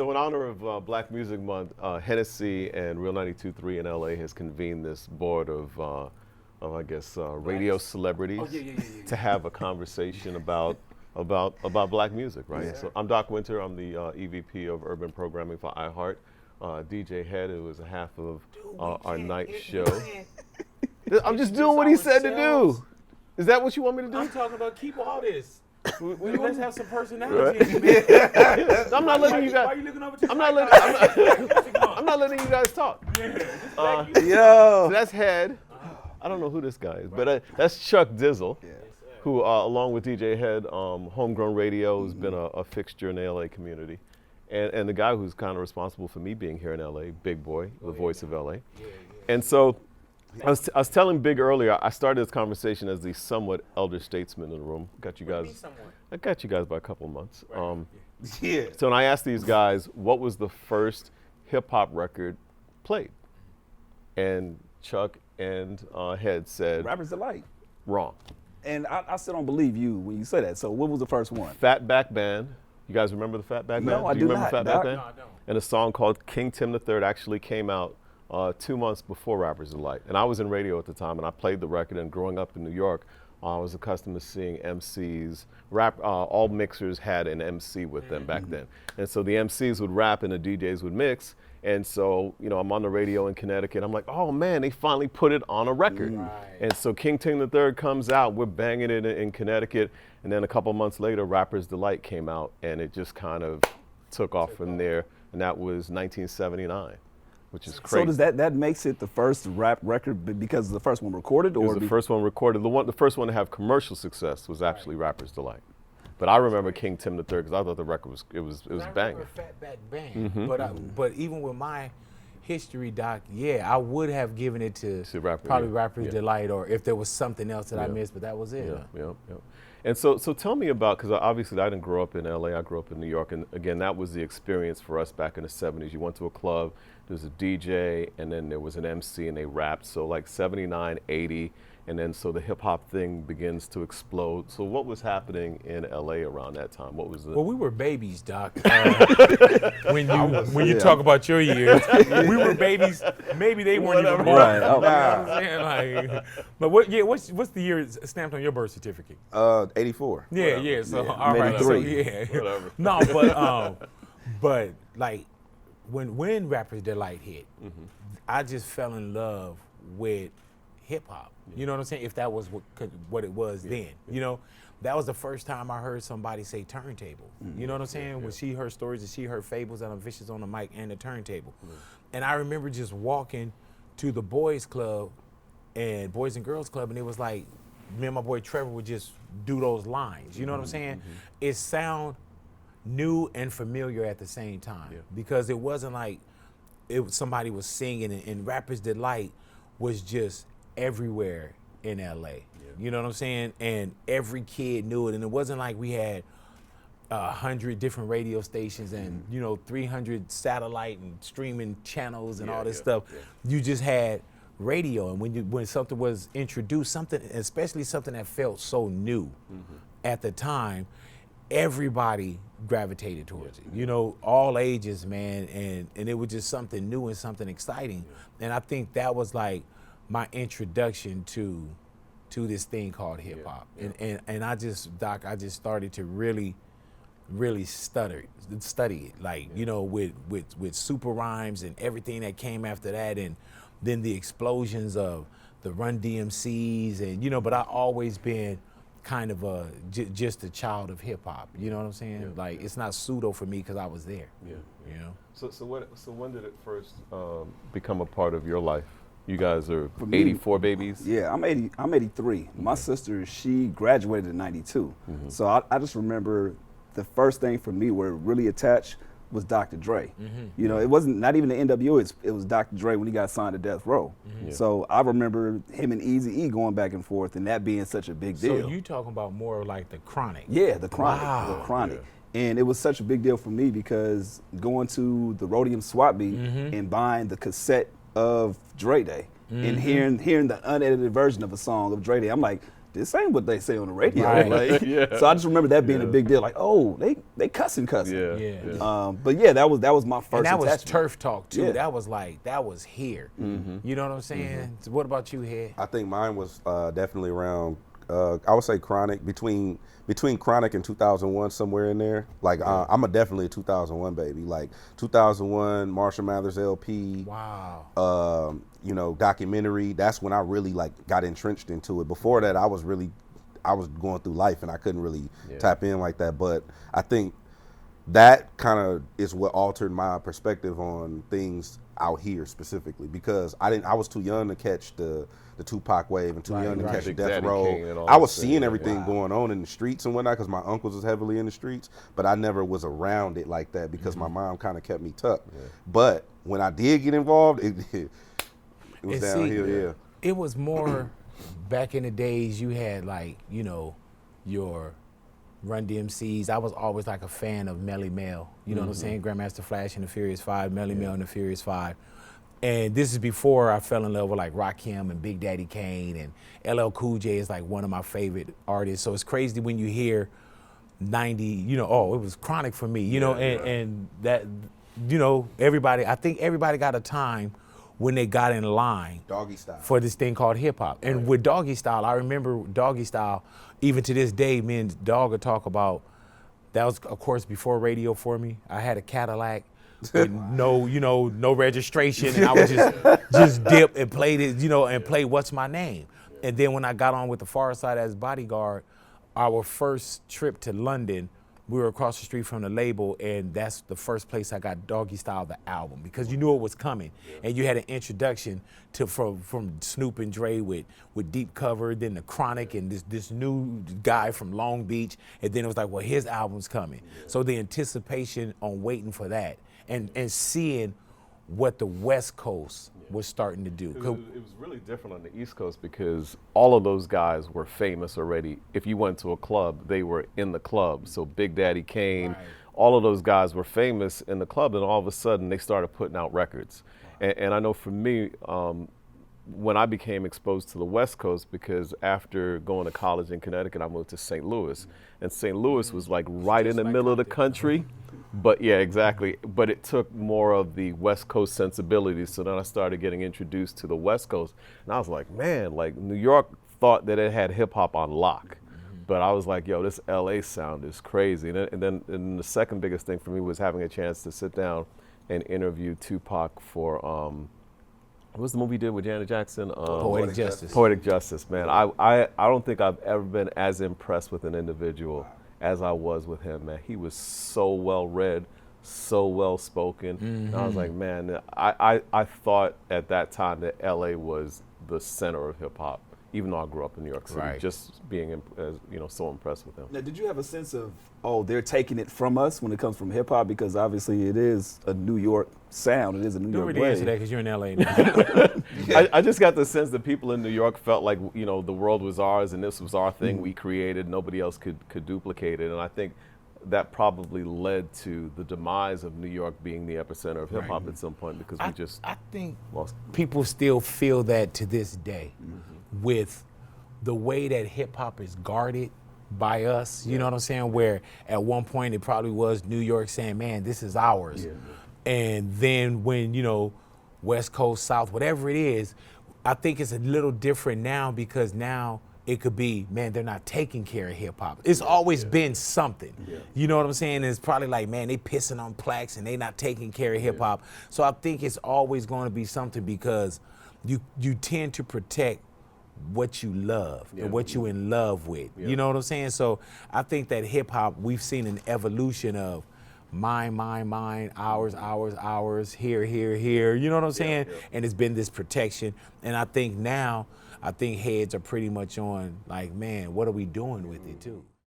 So in honor of Black Music Month, Hennessy and Real 92.3 in LA has convened this board of I guess, radio celebrities to have a conversation about Black music, right? Yeah. So I'm Doc Winter. I'm the EVP of Urban Programming for iHeart. DJ Head, who was a half of our night show. I'm just doing what he said to do. Is that what you want me to do? I'm talking about keep all this. Let's have some personality. Right. I'm not letting you guys. Why are you looking over to I'm not letting you guys talk. Yo. So that's Head. I don't know who this guy is, but that's Chuck Dizzle, who, along with DJ Head, Homegrown Radio has been a fixture in the LA community. And the guy who's kind of responsible for me being here in LA, Big Boy, the voice of LA. And so I was telling Big earlier, I started this conversation as the somewhat elder statesman in the room. I got you guys by a couple of months. So when I asked these guys, what was the first hip hop record played? And Chuck and Head said, Rapper's Delight. Wrong. And I still don't believe you when you say that. So what was the first one? Fatback Band. You guys remember the Fatback Band? No, I do remember not. Fatback Band? No, I don't. And a song called Kington The Third actually came out 2 months before Rapper's Delight. And I was in radio at the time, and I played the record. And growing up in New York, I was accustomed to seeing MCs rap. All mixers had an MC with them back then. And so the MCs would rap and the DJs would mix. And so, I'm on the radio in Connecticut. I'm like, oh man, they finally put it on a record. Right. And so Kington the Third comes out. We're banging it in Connecticut. And then a couple months later, Rapper's Delight came out, and it just kind of took off from there. And that was 1979, which is crazy. So does that makes it the first rap record because the first one recorded, It was the first one recorded. The first one to have commercial success was actually Rapper's Delight. But I remember Kington the Third because I thought the record was banging. I remember Fatback Band, but even with my history, Doc, I would have given it to Rapper's Delight, or if there was something else that I missed, but that was it. Yeah. And so tell me about, because obviously I didn't grow up in LA, I grew up in New York, and again, that was the experience for us back in the 70s. You went to a club, there was a DJ, and then there was an MC, and they rapped. So like 79, 80, and then so the hip hop thing begins to explode. So what was happening in LA around that time? What was the... Well, we were babies, Doc. When you talk about your years, we were babies. Maybe they weren't even born. Right. You know what I'm saying? But what's the year stamped on your birth certificate? 84. Yeah. So all right. 83. So whatever. No, but like when Rapper's Delight hit, I just fell in love with hip hop. You know what I'm saying? If that was what it was then, that was the first time I heard somebody say turntable. You know what I'm saying? When she heard stories and she heard fables and Vicious on the mic and the turntable. And I remember just walking to the boys club and Boys and Girls Club, and it was like me and my boy Trevor would just do those lines. You know what I'm saying? It sound new and familiar at the same time because it wasn't like somebody was singing, and Rapper's Delight was just everywhere in LA. You know what I'm saying? And every kid knew it. And it wasn't like we had 100 different radio stations and 300 satellite and streaming channels and all this stuff. You just had radio. And when something was introduced, especially something that felt so new at the time, everybody gravitated towards it. All ages, man. And it was just something new and something exciting. And I think that was like my introduction to this thing called hip hop. And I just started to really study it. Like, with super rhymes and everything that came after that, and then the explosions of the Run DMCs, and but I always been kind of just a child of hip hop. You know what I'm saying? Like, it's not pseudo for me because I was there. So when did it first become a part of your life? You guys are 84 babies? Yeah, I'm 83. My sister, she graduated in 92. So I just remember the first thing for me where it really attached was Dr. Dre. It wasn't not even the NWO, it was Dr. Dre when he got signed to Death Row. So I remember him and Eazy-E going back and forth and that being such a big deal. So you talking about more like the Chronic? Yeah, the Chronic. Wow. The Chronic. And it was such a big deal for me because going to the Rhodium Swap Meet and buying the cassette of Dre Day and hearing the unedited version of a song of Dre Day, I'm like, this ain't what they say on the radio. Right. Like, Yeah. So I just remember that being a Yeah. big deal. Like, oh, they cussing. Yeah. Yeah. But yeah, that was my first And that was attachment. turf talk too. Yeah. That was here. You know what I'm saying? So what about you, Head? I think mine was definitely around. I would say Chronic between Chronic and 2001, somewhere in there. Like I'm definitely a 2001 baby. Like 2001, Marshall Mathers LP. Wow. You know, documentary. That's when I really like got entrenched into it. Before that, I was going through life and I couldn't really tap in like that. But I think that kind of is what altered my perspective on things out here specifically, because I was too young to catch the Tupac wave and too young to catch Big Death Daddy Row. Kane and all I was that seeing stuff, everything going on in the streets and whatnot because my uncles was heavily in the streets, but I never was around it like that because my mom kind of kept me tucked. But when I did get involved, it was And downhill. see, Yeah. It was more back in the days. You had like, you know, your Run DMCs. I was always like a fan of Melly Mel. You know what I'm saying? Grandmaster Flash and the Furious Five, Melly Mel and the Furious Five. And this is before I fell in love with like Rakim and Big Daddy Kane, and LL Cool J is like one of my favorite artists. So it's crazy when you hear 90, you know, oh, it was Chronic for me, you know, and that, you know, I think everybody got a time when they got in line Doggy Style. for this thing called hip hop. And with Doggy Style, I remember Doggy Style, even to this day, me and Dog would talk about, that was of course before radio for me. I had a Cadillac with no registration, and I would just dip and play this, and play What's My Name. And then when I got on with the Far Side as bodyguard, our first trip to London, we were across the street from the label, and that's the first place I got Doggy Style, the album, because you knew it was coming. And you had an introduction from Snoop and Dre with Deep Cover, then the Chronic, and this new guy from Long Beach, and then it was like, well, his album's coming. So the anticipation on waiting for that and seeing what the West Coast was starting to do. It was really different on the East Coast because all of those guys were famous already. If you went to a club, they were in the club. So Big Daddy Kane, all of those guys were famous in the club, and all of a sudden they started putting out records. And I know for me, when I became exposed to the West Coast, because after going to college in Connecticut, I moved to St. Louis. And St. Louis was like right in the middle of the country. But yeah, exactly. But it took more of the West Coast sensibilities. So then I started getting introduced to the West Coast. And I was like, man, like New York thought that it had hip hop on lock. But I was like, yo, this LA sound is crazy. And then the second biggest thing for me was having a chance to sit down and interview Tupac for, what was the movie he did with Janet Jackson? Poetic Justice. Poetic Justice, man. I don't think I've ever been as impressed with an individual as I was with him, man. He was so well read, so well spoken. And I was like, man, I thought at that time that LA was the center of hip hop, even though I grew up in New York City, just being so impressed with him. Now, did you have a sense of, oh, they're taking it from us when it comes from hip hop? Because obviously it is a New York sound. It is a New York Don't way. really answer that because you're in LA now. I just got the sense that people in New York felt like, the world was ours and this was our thing we created. Nobody else could duplicate it. And I think that probably led to the demise of New York being the epicenter of hip hop at some point because I think lost. people still feel that to this day with the way that hip hop is guarded by us. You know what I'm saying? Where at one point it probably was New York saying, man, this is ours. And then when, West Coast, South, whatever it is, I think it's a little different now because now it could be, man, they're not taking care of hip hop. It's always been something. You know what I'm saying? It's probably like, man, they pissing on plaques and they not taking care of hip hop. So I think it's always going to be something because you tend to protect what you love and what you in love with. You know what I'm saying? So I think that hip hop, we've seen an evolution of mine, ours, here. You know what I'm saying? And it's been this protection. And I think now, heads are pretty much on like, man, what are we doing with it too?